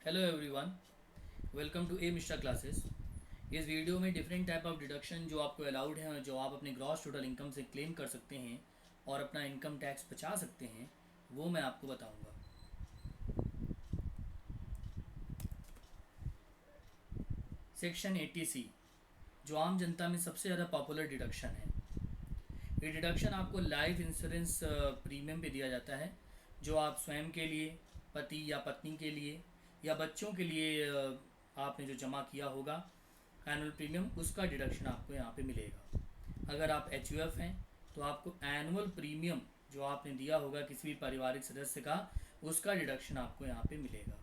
Hello everyone, welcome to a mister classes. इस वीडियो में डिफरेंट टाइप ऑफ डिडक्शन जो आपको अलाउड हैं और जो आप अपने ग्रॉस टोटल इनकम से क्लेम कर सकते हैं और अपना इनकम टैक्स बचा सकते हैं, वो मैं आपको बताऊंगा। सेक्शन 80C जो आम जनता में सबसे ज़्यादा पॉपुलर डिडक्शन है। ये डिडक्शन आपको लाइफ इंश्योरेंस प्रीमियम पे दिया जाता है, जो आप स्वयं के लिए, पति या पत्नी के लिए या बच्चों के लिए आपने जो जमा किया होगा एनुअल प्रीमियम, उसका डिडक्शन आपको यहाँ पे मिलेगा। अगर आप एच हैं तो आपको एनुअल प्रीमियम जो आपने दिया होगा किसी भी पारिवारिक सदस्य का, उसका डिडक्शन आपको यहाँ पे मिलेगा।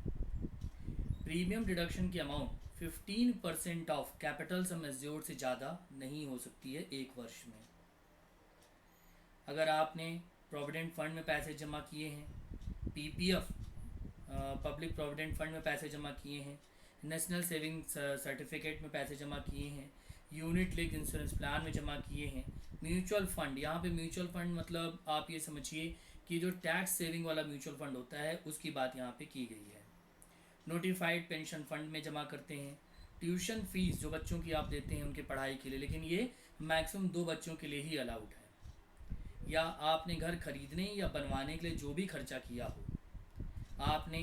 प्रीमियम डिडक्शन की अमाउंट 15% ऑफ कैपिटल सम एज्योर्ड से ज़्यादा नहीं हो सकती है एक वर्ष में। अगर आपने प्रोविडेंट फंड में पैसे जमा किए हैं, पीपीएफ पब्लिक प्रोविडेंट फंड में पैसे जमा किए हैं, नेशनल सेविंग सर्टिफिकेट में पैसे जमा किए हैं, यूनिट लिंक इंश्योरेंस प्लान में जमा किए हैं, म्यूचुअल फंड, यहाँ पे म्यूचुअल फंड मतलब आप ये समझिए कि जो टैक्स सेविंग वाला म्यूचुअल फंड होता है उसकी बात यहाँ पे की गई है। नोटिफाइड पेंशन फंड में जमा करते हैं, ट्यूशन फीस जो बच्चों की आप देते हैं उनकी पढ़ाई के लिए, लेकिन ये मैक्सिमम 2 बच्चों के लिए ही अलाउड है, या आपने घर खरीदने या बनवाने के लिए जो भी खर्चा किया हो, आपने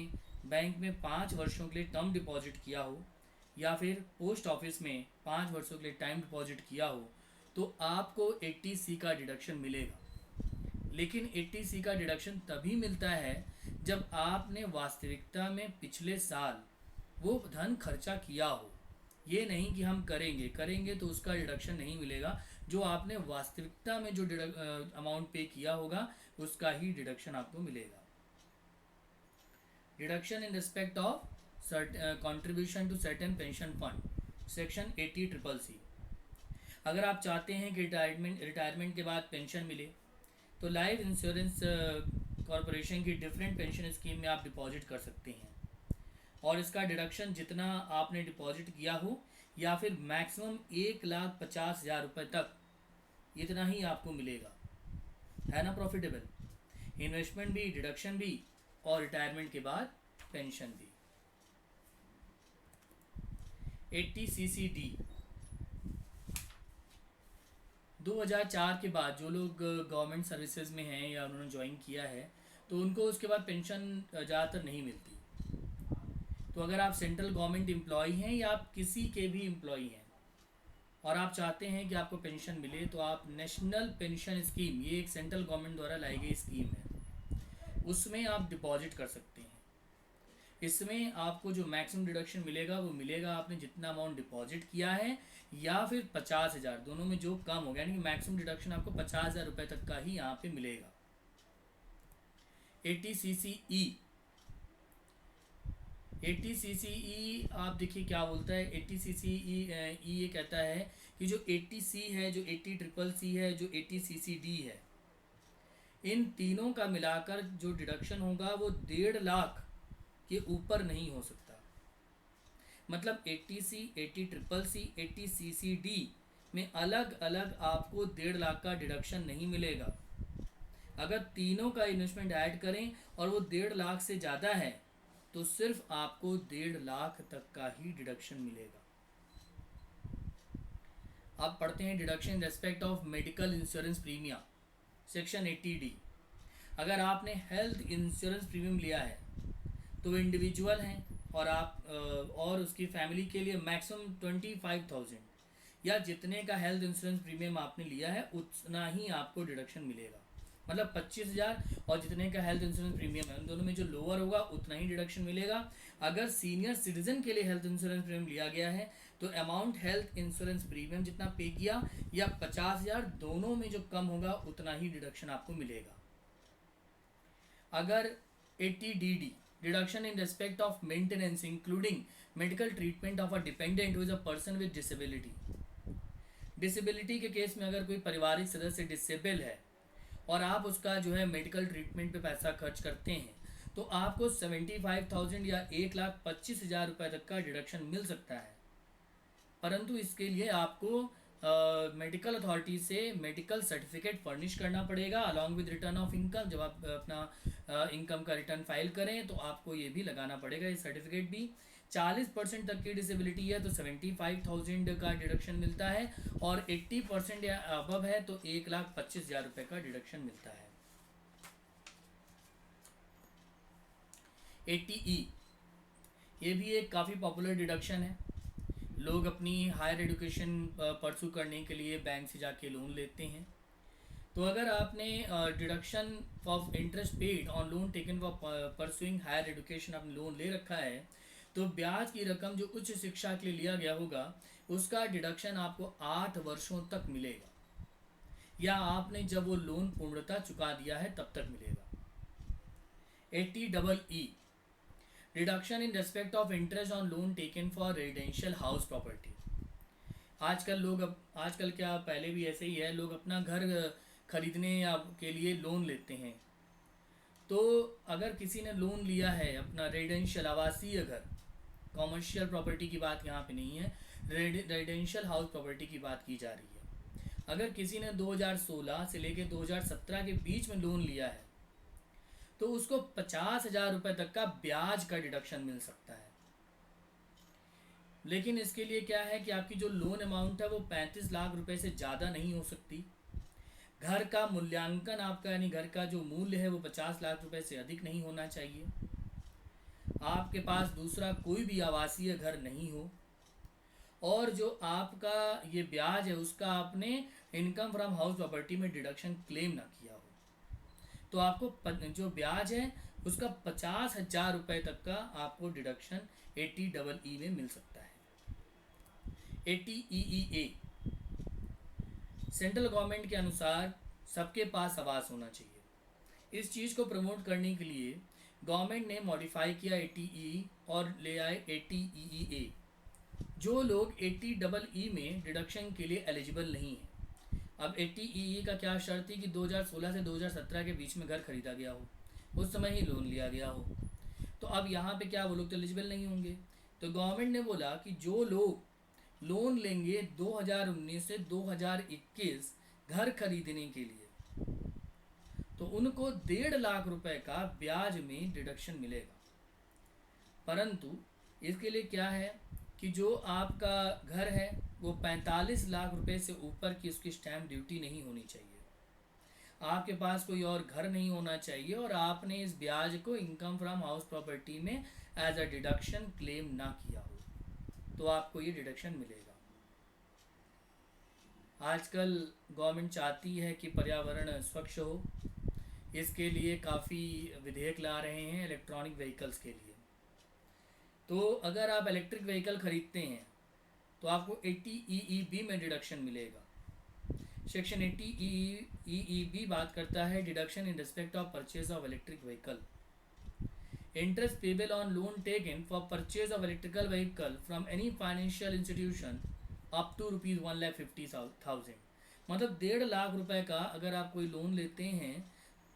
बैंक में 5 वर्षों के लिए टर्म डिपॉजिट किया हो या फिर पोस्ट ऑफिस में 5 वर्षों के लिए टाइम डिपॉजिट किया हो, तो आपको 80C का डिडक्शन मिलेगा। लेकिन 80C का डिडक्शन तभी मिलता है जब आपने वास्तविकता में पिछले साल वो धन खर्चा किया हो। ये नहीं कि हम करेंगे तो उसका डिडक्शन नहीं मिलेगा। जो आपने वास्तविकता में जो अमाउंट पे किया होगा उसका ही डिडक्शन आपको मिलेगा। Deduction in respect of contribution to certain pension fund, section 80CCC। अगर आप चाहते हैं कि रिटायरमेंट के बाद पेंशन मिले, तो लाइफ इंश्योरेंस कॉरपोरेशन की डिफरेंट पेंशन स्कीम में आप डिपॉजिट कर सकते हैं और इसका डिडक्शन जितना आपने डिपॉजिट किया हो या फिर मैक्सिमम 1,50,000 रुपये तक, इतना ही आपको मिलेगा। है ना प्रॉफिटेबल? इन्वेस्टमेंट भी, डिडक्शन भी और रिटायरमेंट के बाद पेंशन भी। 80CCD 2004 के बाद जो लोग गवर्नमेंट सर्विसेज में हैं या उन्होंने ज्वाइन किया है, तो उनको उसके बाद पेंशन ज़्यादातर नहीं मिलती। तो अगर आप सेंट्रल गवर्नमेंट एम्प्लॉय हैं या आप किसी के भी एम्प्लॉय हैं और आप चाहते हैं कि आपको पेंशन मिले, तो आप नेशनल पेंशन स्कीम, ये एक सेंट्रल गवर्नमेंट द्वारा लाई गई स्कीम है, उसमें आप डिपॉजिट कर सकते हैं। इसमें आपको जो मैक्सिमम डिडक्शन मिलेगा वो मिलेगा आपने जितना अमाउंट डिपॉजिट किया है या फिर 50,000, दोनों में जो कम हो गया, यानी कि मैक्सिमम डिडक्शन आपको 50,000 रुपये तक का ही यहाँ पे मिलेगा। 80CCE 80CCE आप देखिए क्या बोलता है। 80CCE ये कहता है कि जो 80C है, जो 80CCC है, जो 80CCD है, इन तीनों का मिलाकर जो डिडक्शन होगा वो 1.5 लाख के ऊपर नहीं हो सकता। मतलब 80C, 80CCC, 80CCD में अलग अलग आपको 1.5 लाख का डिडक्शन नहीं मिलेगा। अगर तीनों का इन्वेस्टमेंट ऐड करें और वो 1.5 लाख से ज़्यादा है तो सिर्फ आपको 1.5 लाख तक का ही डिडक्शन मिलेगा। अब पढ़ते हैं deduction in respect of medical insurance premium, section 80D। अगर आपने हेल्थ इंश्योरेंस प्रीमियम लिया है तो इंडिविजुअल हैं और आप और उसकी फैमिली के लिए मैक्सिमम 25,000 या जितने का हेल्थ इंश्योरेंस प्रीमियम आपने लिया है उतना ही आपको डिडक्शन मिलेगा। मतलब 25,000 और जितने का हेल्थ इंश्योरेंस प्रीमियम है उन दोनों में जो लोअर होगा उतना ही डिडक्शन मिलेगा। अगर सीनियर सिटीजन के लिए हेल्थ इंश्योरेंस प्रीमियम लिया गया है तो अमाउंट हेल्थ इंश्योरेंस प्रीमियम जितना पे किया या 50,000, दोनों में जो कम होगा उतना ही डिडक्शन आपको मिलेगा। अगर 80DD deduction in respect of maintenance including medical treatment of a dependent who is a person with disability, disability के केस में अगर कोई पारिवारिक सदस्य डिसेबल है और आप उसका जो है मेडिकल ट्रीटमेंट पे पैसा खर्च करते हैं, तो आपको 75,000 या 1,25,000 रुपये तक का डिडक्शन मिल सकता है। परंतु इसके लिए आपको मेडिकल अथॉरिटी से मेडिकल सर्टिफिकेट फर्निश करना पड़ेगा along with return of income. जब आप अपना इनकम का रिटर्न फाइल करें तो आपको ये भी लगाना पड़ेगा, ये सर्टिफिकेट भी। 40% तक की डिसेबिलिटी है तो 75,000 का डिडक्शन मिलता है, और 80% या अबव है तो 1,25,000 रुपये का डिडक्शन मिलता है। 80E, ये भी एक काफ़ी पॉपुलर डिडक्शन है। लोग अपनी हायर एजुकेशन परसू करने के लिए बैंक से जाके लोन लेते हैं। तो अगर आपने deduction of interest paid on loan taken for pursuing higher education आपने लोन ले रखा है, तो ब्याज की रकम जो उच्च शिक्षा के लिए लिया गया होगा उसका डिडक्शन आपको 8 वर्षों तक मिलेगा, या आपने जब वो लोन पूर्णतः चुका दिया है तब तक मिलेगा। 80EE, reduction in respect of interest on loan taken for residential house property. आजकल क्या, पहले भी ऐसे ही है, लोग अपना घर खरीदने या के लिए लोन लेते हैं। तो अगर किसी ने लोन लिया है अपना रेजिडेंशियल आवासीय घर, कॉमर्शियल प्रॉपर्टी की बात यहाँ पे नहीं है, रेजिडेंशियल हाउस प्रॉपर्टी की बात की जा रही है। अगर किसी ने 2016 से लेकर 2017 के बीच में लोन लिया है तो उसको 50,000 रुपये तक का ब्याज का डिडक्शन मिल सकता है। लेकिन इसके लिए क्या है कि आपकी जो लोन अमाउंट है वो 35 लाख रुपए से ज़्यादा नहीं हो सकती। घर का मूल्यांकन आपका, यानी घर का जो मूल्य है वो 50 लाख रुपए से अधिक नहीं होना चाहिए। आपके पास दूसरा कोई भी आवासीय घर नहीं हो, और जो आपका ये ब्याज है उसका आपने इनकम फ्रॉम हाउस प्रॉपर्टी में डिडक्शन क्लेम ना किया हो, तो आपको जो ब्याज है उसका 50,000 रुपये तक का आपको डिडक्शन 80EE में मिल सकता है। 80EEA, सेंट्रल गवर्नमेंट के अनुसार सबके पास आवास होना चाहिए। इस चीज़ को प्रमोट करने के लिए गवर्नमेंट ने मॉडिफाई किया 80E और ले आए 80EEA। जो लोग 80EE में डिडक्शन के लिए एलिजिबल नहीं है, अब 80EE का क्या शर्त थी कि 2016 से 2017 के बीच में घर खरीदा गया हो, उस समय ही लोन लिया गया हो। तो अब यहाँ पे क्या, वो लोग तो एलिजिबल नहीं होंगे। तो गवर्नमेंट ने बोला कि जो लोग लोन लेंगे 2019 से 2021 घर खरीदने के लिए, तो उनको 1.5 लाख रुपए का ब्याज में डिडक्शन मिलेगा। परंतु इसके लिए क्या है कि जो आपका घर है वो 45 लाख रुपए से ऊपर की उसकी स्टैम्प ड्यूटी नहीं होनी चाहिए, आपके पास कोई और घर नहीं होना चाहिए, और आपने इस ब्याज को इनकम फ्रॉम हाउस प्रॉपर्टी में एज अ डिडक्शन क्लेम ना किया हो, तो आपको ये डिडक्शन मिलेगा। आजकल गवर्नमेंट चाहती है कि पर्यावरण स्वच्छ हो, इसके लिए काफ़ी विधेयक ला रहे हैं इलेक्ट्रॉनिक व्हीकल्स के लिए। तो अगर आप इलेक्ट्रिक व्हीकल खरीदते हैं तो आपको 80EEB में डिडक्शन मिलेगा। सेक्शन 80EEB बात करता है deduction in respect of purchase of electric vehicle. Interest payable on loan taken for purchase of electrical vehicle from any financial institution up to ₹1,50,000। मतलब 1.5 लाख रुपए का अगर आप कोई लोन लेते हैं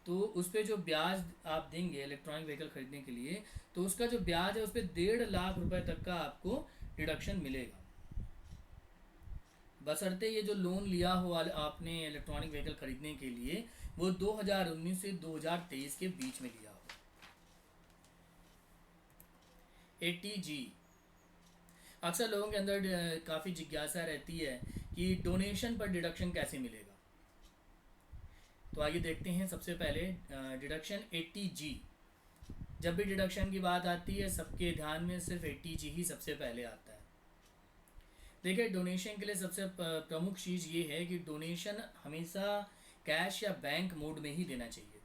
तो उस पर जो ब्याज आप देंगे इलेक्ट्रॉनिक व्हीकल खरीदने के लिए, तो उसका जो ब्याज है उस पर 1.5 लाख रुपए तक का आपको डिडक्शन मिलेगा, बशर्ते ये जो लोन लिया हो आपने इलेक्ट्रॉनिक व्हीकल खरीदने के लिए वो 2019 से 2023 के बीच में लिया हो। 80G, अक्सर लोगों के अंदर काफ़ी जिज्ञासा रहती है कि डोनेशन पर डिडक्शन कैसे मिलेगा। तो आइए देखते हैं। सबसे पहले डिडक्शन 80G। जब भी डिडक्शन की बात आती है सबके ध्यान में सिर्फ 80G ही सबसे पहले आता है। देखिए, डोनेशन के लिए सबसे प्रमुख चीज़ ये है कि डोनेशन हमेशा कैश या बैंक मोड में ही देना चाहिए,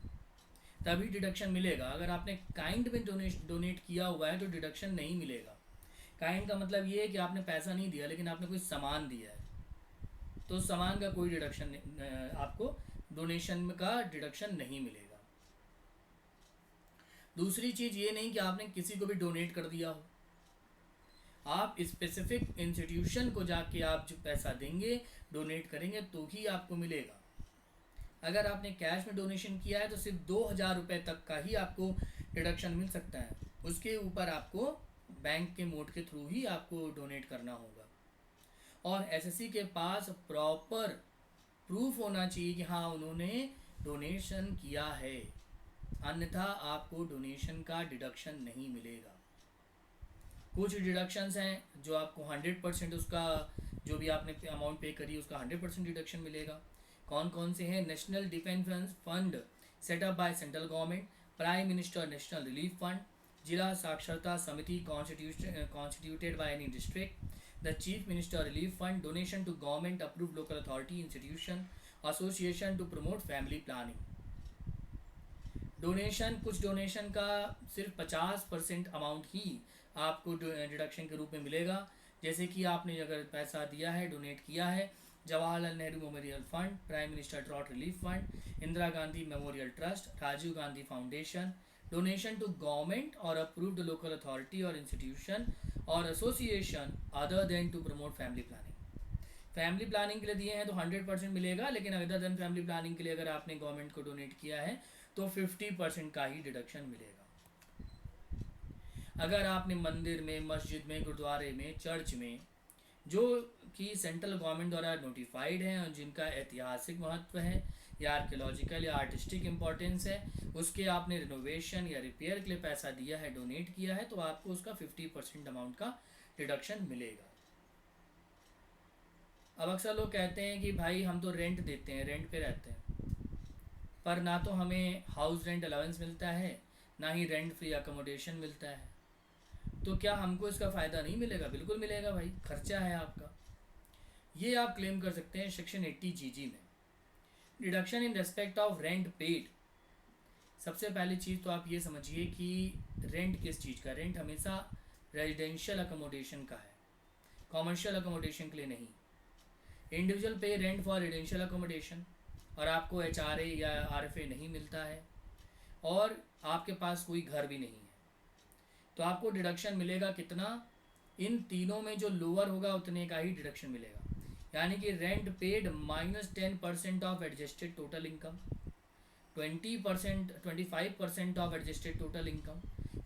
तभी डिडक्शन मिलेगा। अगर आपने काइंड में डोनेट किया हुआ है तो डिडक्शन नहीं मिलेगा। काइंड का मतलब ये है कि आपने पैसा नहीं दिया लेकिन आपने कोई सामान दिया है, तो सामान का कोई डिडक्शन आपको डोनेशन का डिडक्शन नहीं मिलेगा। दूसरी चीज़ ये नहीं कि आपने किसी को भी डोनेट कर दिया हो, आप स्पेसिफिक इंस्टीट्यूशन को जाके आप जो पैसा देंगे, डोनेट करेंगे तो ही आपको मिलेगा। अगर आपने कैश में डोनेशन किया है तो सिर्फ 2,000 रुपये तक का ही आपको डिडक्शन मिल सकता है, उसके ऊपर आपको बैंक के मोड के थ्रू ही आपको डोनेट करना होगा। और एसएससी के पास प्रॉपर प्रूफ होना चाहिए कि हाँ उन्होंने डोनेशन किया है। अन्यथा आपको डोनेशन का डिडक्शन नहीं मिलेगा। कुछ डिडक्शंस हैं जो आपको 100% उसका, जो भी आपने अमाउंट पे करी उसका 100% डिडक्शन मिलेगा। कौन कौन से हैं? National defence fund set up by central government, prime minister national relief fund, Zila Saksharta Samiti constituted by any district, the chief minister relief fund, donation to government approved local authority institution association to promote family planning. Donation, कुछ donation का सिर्फ 50% amount ही आपको deduction के रूप में मिलेगा। जैसे कि आपने अगर पैसा दिया है, डोनेट किया है Jawaharlal Nehru memorial fund, prime minister drought relief fund, Indira Gandhi memorial trust, Rajiv Gandhi foundation, donation to government और अप्रूव्ड लोकल अथॉरिटी और इंस्टीट्यूशन और association other than to promote family planning. Family planning के लिए दिए हैं तो 100% मिलेगा, लेकिन अदर देन फैमिली प्लानिंग के लिए अगर आपने गवर्नमेंट को डोनेट किया है तो 50% का ही डिडक्शन मिलेगा। अगर आपने मंदिर में, मस्जिद में, गुरुद्वारे में, चर्च में, जो कि सेंट्रल गवर्नमेंट द्वारा नोटिफाइड हैं और जिनका ऐतिहासिक महत्व है या आर्कियोलॉजिकल या आर्टिस्टिक इम्पोर्टेंस है, उसके आपने रिनोवेशन या रिपेयर के लिए पैसा दिया है, डोनेट किया है, तो आपको उसका 50% अमाउंट का डिडक्शन मिलेगा। अब अक्सर लोग कहते हैं कि भाई हम तो रेंट देते हैं, रेंट पे रहते हैं, पर ना तो हमें हाउस रेंट अलाउंस मिलता है, ना ही रेंट फ्री अकोमोडेशन मिलता है, तो क्या हमको इसका फ़ायदा नहीं मिलेगा? बिल्कुल मिलेगा भाई, खर्चा है आपका। ये आप क्लेम कर सकते हैं सेक्शन 80 जीजी में। Deduction in respect of rent paid. सबसे पहली चीज़ तो आप ये समझिए कि रेंट किस चीज़ का? रेंट हमेशा रेजिडेंशियल अकोमोडेशन का है, कॉमर्शियल अकोमोडेशन के लिए नहीं। इंडिविजुअल पे रेंट फॉर रेजिडेंशियल अकोमोडेशन, और आपको HRA या RFA नहीं मिलता है और आपके पास कोई घर भी नहीं है, तो आपको डिडक्शन मिलेगा कितना? इन तीनों में जो लोअर होगा उतने का ही डिडक्शन मिलेगा। यानी कि rent paid minus 10% of adjusted total income, 25% of adjusted total income,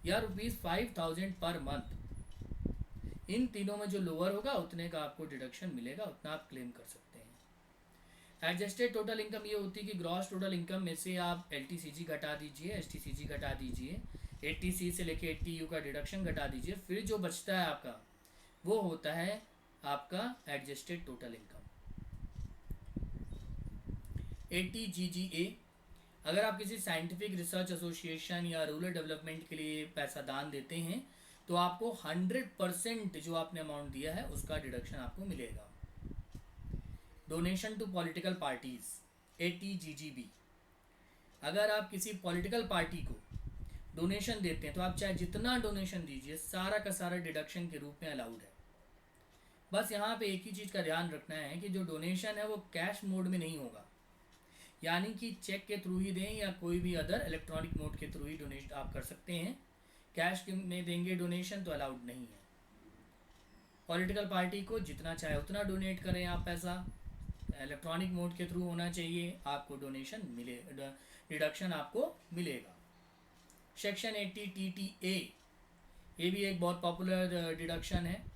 या ₹5000 पर मंथ। इन तीनों में जो लोअर होगा उतने का आपको डिडक्शन मिलेगा, उतना आप क्लेम कर सकते हैं। एडजस्टेड टोटल इनकम ये होती है कि ग्रॉस टोटल इनकम में से आप LTCG घटा दीजिए, STCG घटा दीजिए, 80C से लेके 80U का डिडक्शन घटा दीजिए, फिर जो बचता है आपका वो होता है आपका एडजस्टेड टोटल इनकम। 80GGA, अगर आप किसी साइंटिफिक रिसर्च एसोसिएशन या रूरल डेवलपमेंट के लिए पैसा दान देते हैं तो आपको 100% जो आपने अमाउंट दिया है उसका डिडक्शन आपको मिलेगा। Donation to political parties, 80GGB, अगर आप किसी पॉलिटिकल पार्टी को डोनेशन देते हैं तो आप चाहे जितना डोनेशन दीजिए सारा का सारा डिडक्शन के रूप में अलाउड है। बस यहाँ पे एक ही चीज़ का ध्यान रखना है कि जो डोनेशन है वो कैश मोड में नहीं होगा, यानी कि चेक के थ्रू ही दें या कोई भी अदर इलेक्ट्रॉनिक मोड के थ्रू ही डोनेट आप कर सकते हैं। कैश में देंगे डोनेशन तो अलाउड नहीं है। पॉलिटिकल पार्टी को जितना चाहे उतना डोनेट करें आप पैसा, इलेक्ट्रॉनिक मोड के थ्रू होना चाहिए, आपको डोनेशन मिले, डिडक्शन आपको मिलेगा। सेक्शन 80 TTA, ये भी एक बहुत पॉपुलर डिडक्शन है।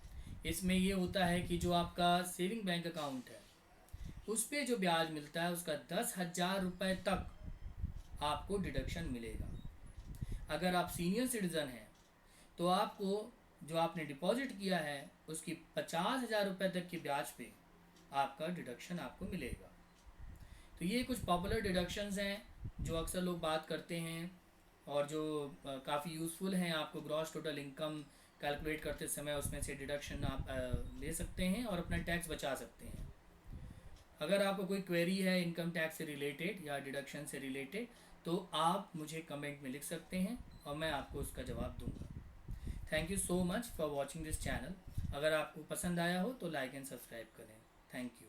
इसमें ये होता है कि जो आपका सेविंग बैंक अकाउंट है उस पर जो ब्याज मिलता है उसका 10,000 रुपये तक आपको डिडक्शन मिलेगा। अगर आप सीनियर सिटीज़न हैं तो आपको जो आपने डिपॉजिट किया है उसकी 50,000 रुपये तक की ब्याज पे आपका डिडक्शन आपको मिलेगा। तो ये कुछ पॉपुलर डिडक्शंस हैं जो अक्सर लोग बात करते हैं और जो काफ़ी यूज़फुल हैं। आपको ग्रॉस टोटल इनकम कैलकुलेट करते समय उसमें से डिडक्शन आप ले सकते हैं और अपना टैक्स बचा सकते हैं। अगर आपको कोई क्वेरी है इनकम टैक्स से रिलेटेड या डिडक्शन से रिलेटेड तो आप मुझे कमेंट में लिख सकते हैं और मैं आपको उसका जवाब दूंगा। Thank you so much for watching this channel. अगर आपको पसंद आया हो तो लाइक एंड सब्सक्राइब करें। Thank you.